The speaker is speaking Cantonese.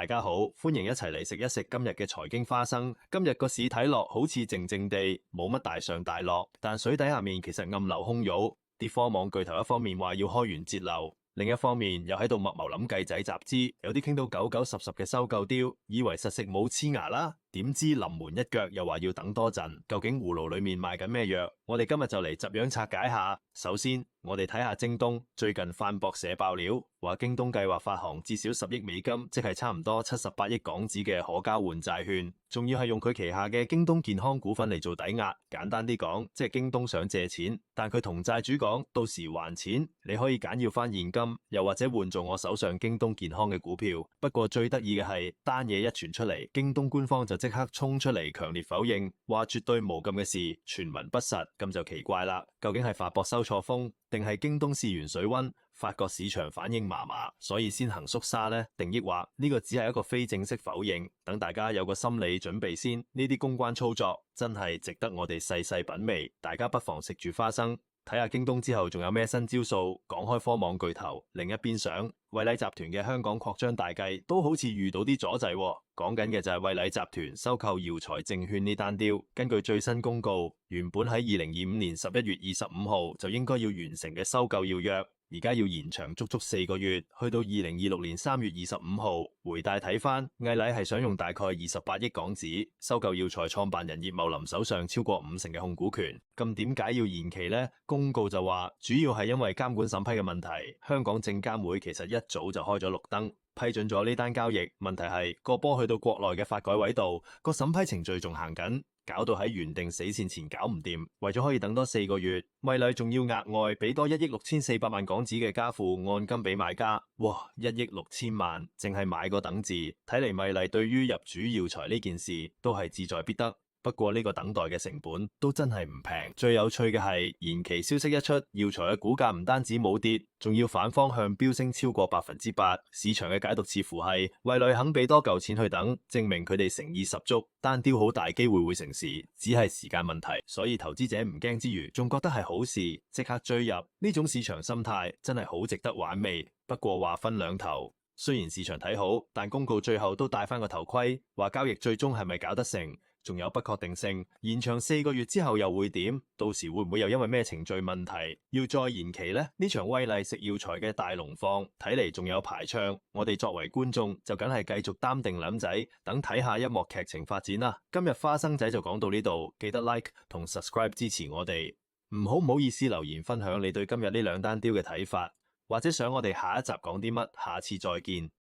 大家好，歡迎一齊嚟食一食今日嘅財經花生。今日個市睇落好似靜靜地，冇乜大上大落，但水底下面其實暗流洶湧。啲科網巨頭一方面話要開源節流，另一方面又喺度密謀諗計仔集資，有啲傾到九九十十嘅收購雕，以為實食冇黐牙啦，點知臨門一腳又話要等多陣。究竟葫蘆裏面賣緊咩藥？我哋今日就嚟集樣拆解下。首先，我哋睇下京東最近泛博社爆料，話京東計劃發行至少10億美金，即係差唔多78億港紙嘅可交換債券，仲要係用佢旗下嘅京東健康股份嚟做抵押。簡單啲講，即係京東想借錢，但佢同債主講，到時還錢，你可以揀要翻現金，又或者換做我手上京東健康嘅股票。不過最得意嘅係，單嘢一傳出嚟，京東官方就即刻衝出嚟強烈否認，話絕對無咁嘅事，傳聞不實。咁就奇怪啦，究竟係發博收錯風，定係京東試完水溫，發覺市場反應麻麻，所以先行縮沙呢？定抑或呢個只係一個非正式否認，等大家有個心理準備先。呢啲公關操作真係值得我哋細細品味，大家不妨食住花生，睇下京東之後仲有咩新招數。講開科網巨頭，另一邊廂惠禮集團嘅香港擴張大計都好似遇到啲阻滯喎。講緊嘅就係惠禮集團收購耀才證券呢單雕。根據最新公告，原本喺2025年11月25號就應該要完成嘅收購要約，而家要延長足足4個月，去到2026年3月25號。回帶睇翻，毅禮係想用大概28億港紙收購耀才創辦人葉茂林手上超過50%嘅控股權。咁點解要延期呢？公告就話主要係因為監管審批嘅問題。香港證監會其實一早就開咗綠燈，批准咗呢單交易。問題係個波去到國內嘅發改委度，個審批程序仲行緊，搞到喺原定死線前搞唔掂。為咗可以等多4個月，惠禮仲要額外俾多1億6400萬港紙嘅加付按金俾買家。哇，1億6000萬，淨係買個等字，睇嚟惠禮對於入主耀才呢件事都係志在必得。不過呢個等待嘅成本都真係唔平。最有趣嘅係延期消息一出，耀才嘅股價唔單止冇跌，仲要反方向飆升超過8%。市場嘅解讀似乎係惠禮肯俾多嚿錢去等，證明佢哋誠意十足，單雕好大機會會成事，只係時間問題。所以投資者唔驚之餘，仲覺得係好事，即刻追入。呢種市場心態真係好值得玩味。不過話分兩頭，雖然市場睇好，但公告最後都戴翻個頭盔，話交易最終係咪搞得成，仲有不確定性。延長4個月之後又會點？到時會唔會又因為咩程序問題要再延期呢？呢場惠禮食耀才嘅大龍鳳睇嚟仲有排唱。我哋作為觀眾就梗係繼續擔定諗仔，等睇下一幕劇情發展啦。今日花生仔就講到呢度，記得 like 同 subscribe 支持我哋。唔好意思留言分享你對今日呢兩單雕嘅睇法，或者想我哋下一集講啲乜，下次再見。